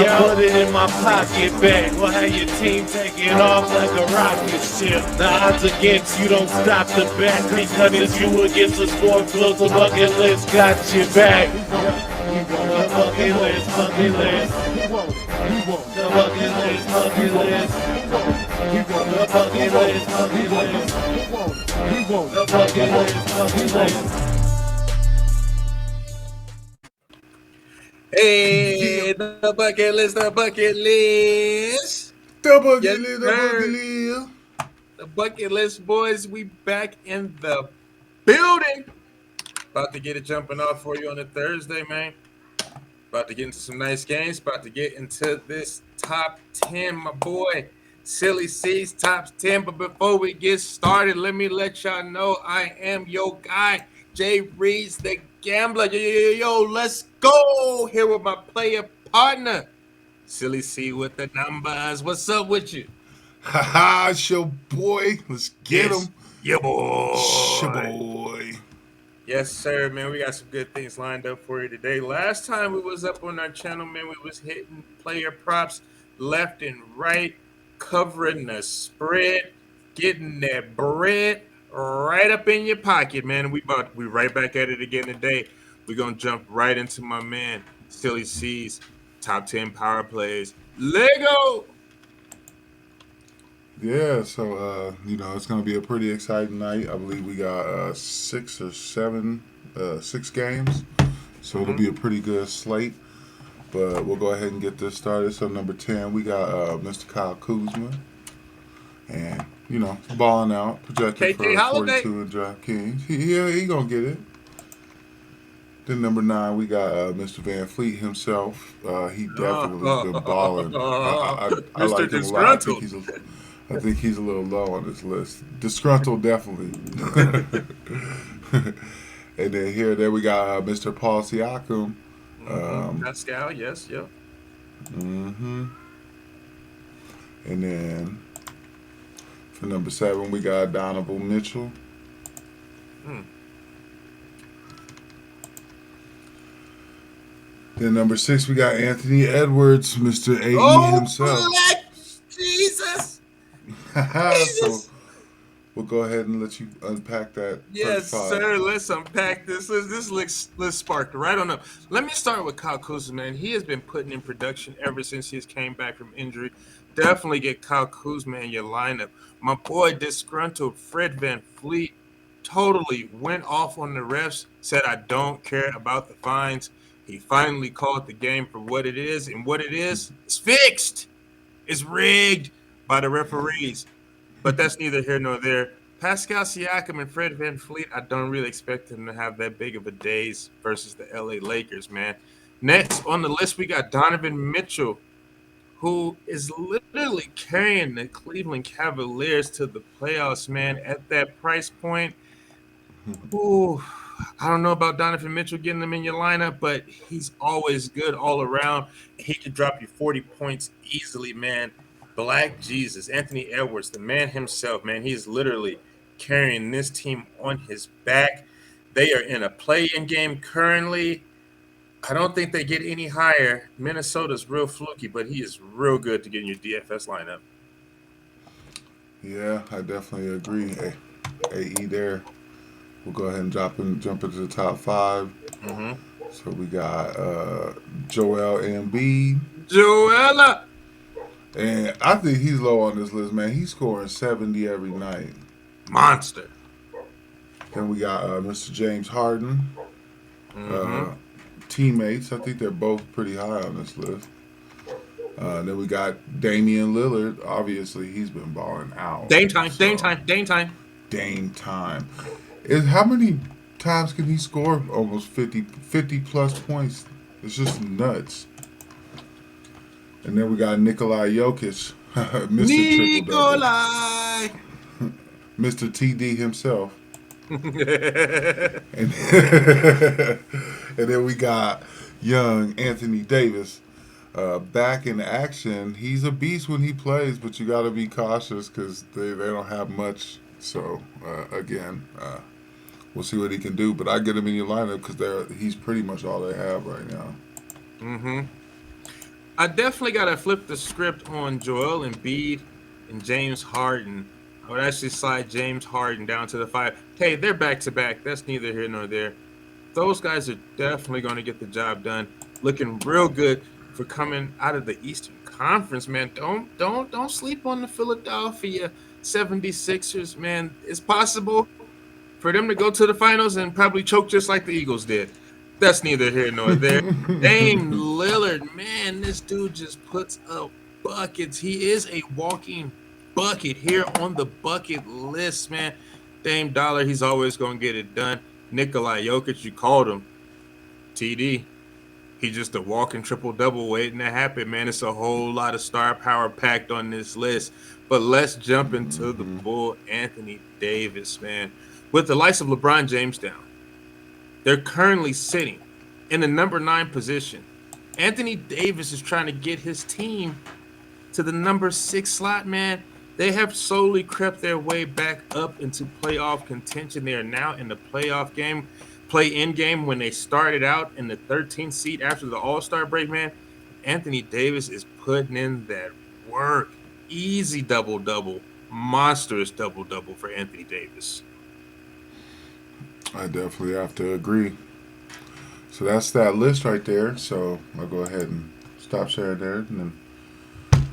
I put it in my pocket bag. We'll have your team taking off like a rocket ship. The odds against you don't stop the bet, because it's you against the sport close. The bucket list got your back. The bucket list, bucket list. The bucket list, bucket list. The bucket list, bucket list. The bucket list, bucket list. Hey, the bucket list, the bucket list. The bucket Yes, list, the sir. bucket list. The bucket list, boys. We back in the building. About to get it jumping off for you on a Thursday, man. About to get into some nice games. About to get into this top 10, my boy. Silly C's top 10. But before we get started, let me let y'all know I am your guy, Jay Reeves, the gambler. Yo, let's go. Here with my player partner, Silly C with the numbers. What's up with you? Haha, it's your boy. Let's get him. Yeah, boy. It's your boy. Yes, sir, man. We got some good things lined up for you today. Last time we was up on our channel, man, we was hitting player props left and right, covering the spread, getting that bread right up in your pocket, man. We right back at it again today. We're gonna jump right into my man, Silly C's top 10 power plays. Lego. Yeah, so it's gonna be a pretty exciting night. I believe we got 6 games, so it'll be a pretty good slate. But we'll go ahead and get this started. So number 10, we got Mr. Kyle Kuzma, and balling out, projected KJ for Holiday. 42 in DraftKings. He gonna get it. Then number 9, we got Mr. Van Fleet himself. He definitely been balling. I Mr. like him a lot. Disgruntled. I think he's a little low on this list. Disgruntled, definitely. And then there we got Mr. Paul Siakam. Pascal, yes, yep. And then for number 7, we got Donovan Mitchell. Then number 6, we got Anthony Edwards, Mr. AE himself. Black Jesus! So we'll go ahead and let you unpack that. Yes, first 5. sir. Let's unpack this. Let's spark right on up. Let me start with Kyle Kuzma, man. He has been putting in production ever since he came back from injury. Definitely get Kyle Kuzma in your lineup. My boy disgruntled Fred Van Fleet totally went off on the refs, said I don't care about the fines. He finally called the game for what it is, and what it is fixed. It's rigged by the referees. But that's neither here nor there. Pascal Siakam and Fred Van Fleet, I don't really expect them to have that big of a days versus the LA Lakers, man. Next on the list, we got Donovan Mitchell, who is literally carrying the Cleveland Cavaliers to the playoffs, man, at that price point. Ooh, I don't know about Donovan Mitchell getting them in your lineup, but he's always good all around. He could drop you 40 points easily, man. Black Jesus, Anthony Edwards, the man himself, man. He's literally carrying this team on his back. They are in a play-in game currently. I don't think they get any higher. Minnesota's real fluky, but he is real good to get in your DFS lineup. Yeah, I definitely agree. AE there. We'll go ahead and jump into the top 5. So we got Joel Embiid. Joella! And I think he's low on this list, man. He's scoring 70 every night. Monster. Then we got Mr. James Harden. Teammates, I think they're both pretty high on this list. Then we got Damian Lillard. Obviously, he's been balling out. Dame time. How many times can he score almost 50 plus points? It's just nuts. And then we got Nikolai Jokic, Mr. Nikolai! Mr. TD himself. and then we got young Anthony Davis. back in action, he's a beast when he plays, but you got to be cautious because they don't have much. So again, we'll see what he can do. But I get him in your lineup because he's pretty much all they have right now. Mm-hmm. I definitely got to flip the script on Joel Embiid and James Harden. I would actually slide James Harden down to the 5. Hey, they're back-to-back. That's neither here nor there. Those guys are definitely going to get the job done. Looking real good for coming out of the Eastern Conference, man. Don't sleep on the Philadelphia 76ers, man. It's possible for them to go to the finals and probably choke just like the Eagles did. That's neither here nor there. Dame Lillard, man, this dude just puts up buckets. He is a walking bucket here on the bucket list, man. Dame Dollar, he's always going to get it done. Nikolai Jokic, you called him. TD. He's just a walking triple-double waiting to happen, man. It's a whole lot of star power packed on this list. But let's jump into the bull, Anthony Davis, man. With the likes of LeBron James down, they're currently sitting in the number 9 position. Anthony Davis is trying to get his team to the number 6 slot, man. They have slowly crept their way back up into playoff contention. They are now in the playoff game, play-in game when they started out in the 13th seed after the All-Star break, man. Anthony Davis is putting in that work. Easy double-double, monstrous double-double for Anthony Davis. I definitely have to agree. So that's that list right there. So I'll go ahead and stop sharing there. And then,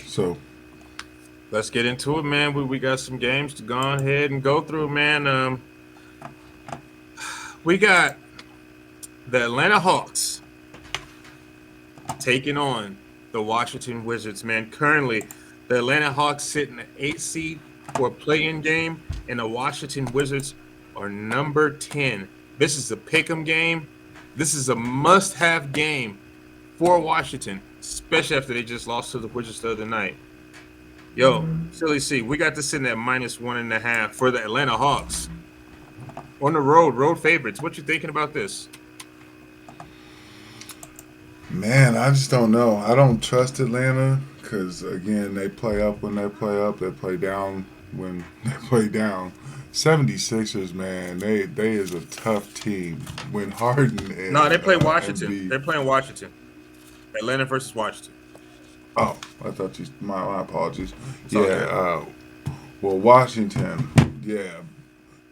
so let's get into it, man. We got some games to go ahead and go through, man. We got the Atlanta Hawks taking on the Washington Wizards, man. Currently, the Atlanta Hawks sit in the 8th seed for a play-in game, and the Washington Wizards are number 10. This is a pick'em game. This is a must-have game for Washington, especially after they just lost to the Wizards the other night. Yo, Silly C, we got this in at -1.5 for the Atlanta Hawks. On the road favorites. What you thinking about this? Man, I just don't know. I don't trust Atlanta because, again, they play up when they play up. They play down when they play down. 76ers, man, they is a tough team. When Harden and No, they play Washington. Embiid. They're playing Washington. Atlanta versus Washington. Oh, I thought you. My apologies. It's all Yeah. Well, Washington. Yeah,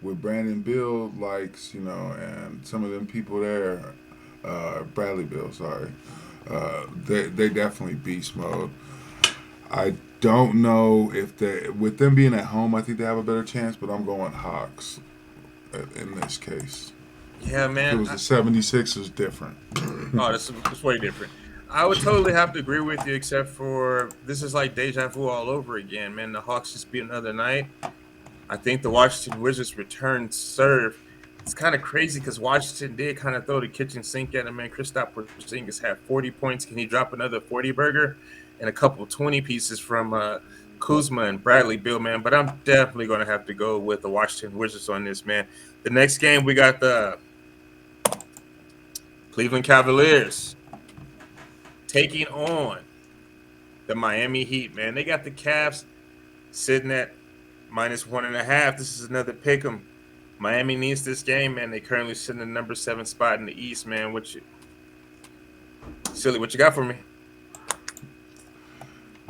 with Brandon Bill likes, and some of them people there, Bradley Bill, sorry. They definitely beast mode. I don't know if with them being at home, I think they have a better chance, but I'm going Hawks in this case. Yeah, man. If it was the 76ers, different. Oh, that's way different. I would totally have to agree with you, except for this is like deja vu all over again, man. The Hawks just beat another night. I think the Washington Wizards return serve. It's kind of crazy because Washington did kind of throw the kitchen sink at him, man. Kristaps Porzingis had 40 points. Can he drop another 40 burger? And a couple 20 pieces from Kuzma and Bradley Beal, man. But I'm definitely going to have to go with the Washington Wizards on this, man. The next game, we got the Cleveland Cavaliers taking on the Miami Heat, man. They got the Cavs sitting at -1.5. This is another pick 'em. Miami needs this game, man. They currently sit in the number 7 spot in the East, man. What you got for me?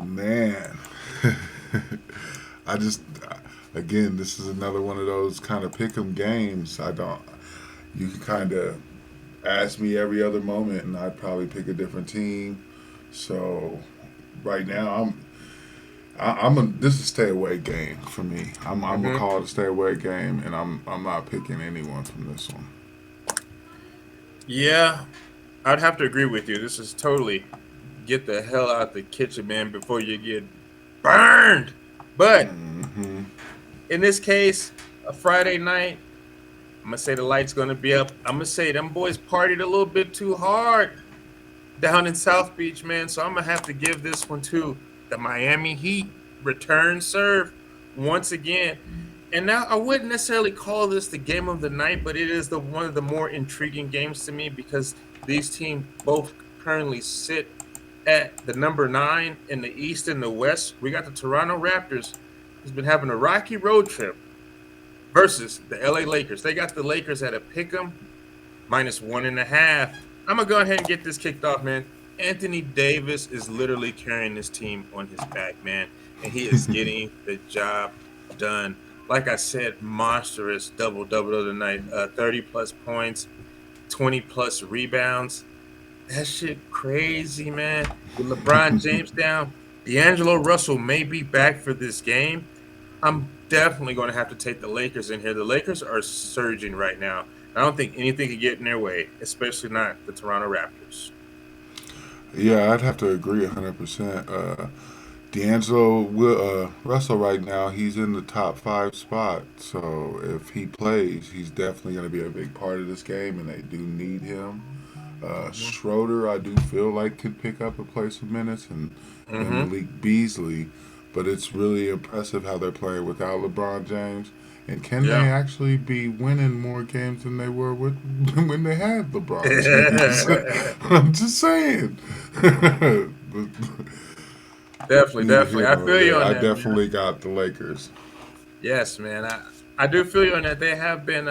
Man, again, this is another one of those kind of pick 'em games. You can kind of ask me every other moment, and I'd probably pick a different team. So right now, this is a stay away game for me. I'm gonna call it a stay away game, and I'm not picking anyone from this one. Yeah, I'd have to agree with you. This is totally get the hell out the kitchen, man, before you get burned. But in this case, a Friday night, I'm going to say the light's going to be up. I'm going to say them boys partied a little bit too hard down in South Beach, man. So I'm going to have to give this one to the Miami Heat. Return serve once again. And now I wouldn't necessarily call this the game of the night, but it is one of the more intriguing games to me because these teams both currently sit at the number 9 in the East and the West, we got the Toronto Raptors, who's been having a rocky road trip versus the LA Lakers. They got the Lakers at a pick'em -1.5. I'm gonna go ahead and get this kicked off, man. Anthony Davis is literally carrying this team on his back, man, and he is getting the job done. Like I said, monstrous double the other night, 30 plus points, 20 plus rebounds. That shit crazy, man. With LeBron James down, D'Angelo Russell may be back for this game. I'm definitely going to have to take the Lakers in here. The Lakers are surging right now. I don't think anything can get in their way, especially not the Toronto Raptors. Yeah, I'd have to agree 100%. Russell right now, he's in the top 5 spot. So if he plays, he's definitely going to be a big part of this game, and they do need him. Schroeder, I do feel like could pick up and play some minutes, and Malik Beasley. But it's really impressive how they're playing without LeBron James. And can they actually be winning more games than they were with when they had LeBron James? I'm just saying. Definitely. I feel you on I that. definitely got the Lakers. Yes, man. I do feel you on that. They have been.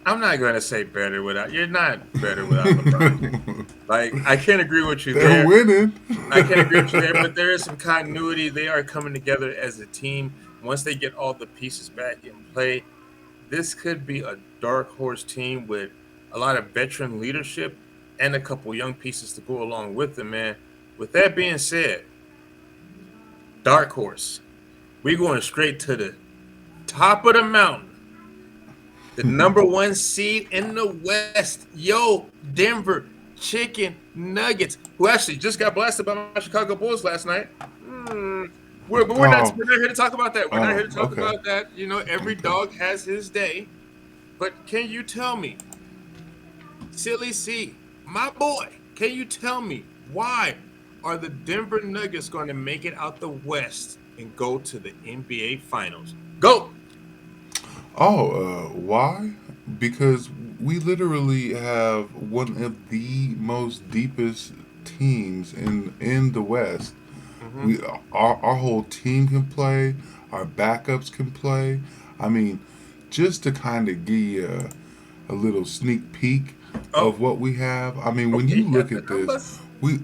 I'm not going to say better without. You're not better without LeBron. Like, I can't agree with you They're there. winning. I can't agree with you there, but there is some continuity. They are coming together as a team. Once they get all the pieces back in play, this could be a dark horse team with a lot of veteran leadership and a couple young pieces to go along with them, man. With that being said, dark horse, we're going straight to the top of the mountain. The number 1 seed in the West. Yo, Denver Chicken Nuggets, who actually just got blasted by my Chicago Bulls last night. We're not here to talk about that. We're not here to talk about that. You know, every dog has his day. But can you tell me, Silly C, my boy, can you tell me why are the Denver Nuggets going to make it out the West and go to the NBA Finals? Go! Why? Because we literally have one of the most deepest teams in the West. Our whole team can play. Our backups can play. I mean, just to kind of give you a little sneak peek of what we have. I mean, when you look at this, we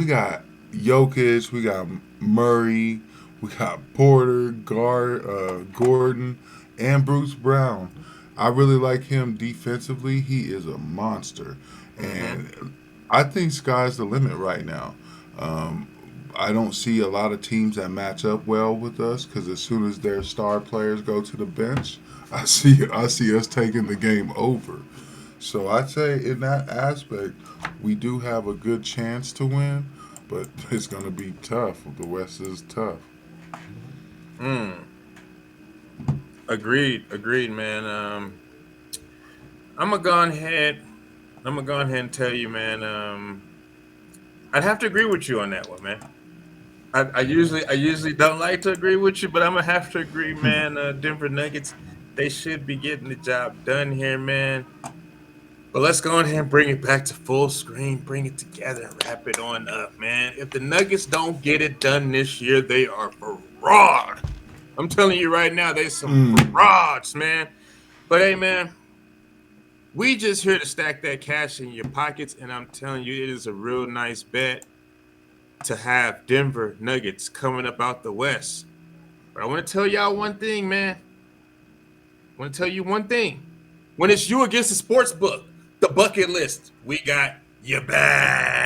got Jokic, we got Murray, we got Porter, Gordon, and Bruce Brown. I really like him defensively. He is a monster, and I think sky's the limit right now. I don't see a lot of teams that match up well with us because as soon as their star players go to the bench, I see us taking the game over. So I'd say in that aspect, we do have a good chance to win, but it's going to be tough. The West is tough. Agreed, man. I'm gonna go ahead and tell you, man. I'd have to agree with you on that one, man. I usually don't like to agree with you, but I'm gonna have to agree, man. Denver Nuggets, they should be getting the job done here, man. But let's go ahead and bring it back to full screen, bring it together, and wrap it on up, man. If the Nuggets don't get it done this year, they are fraud. I'm telling you right now, they some frauds, man. But hey, man, we just here to stack that cash in your pockets, and I'm telling you, it is a real nice bet to have Denver Nuggets coming up out the West. But I want to tell y'all one thing, man. I want to tell you one thing. When it's you against the sports book, the bucket list, we got your back.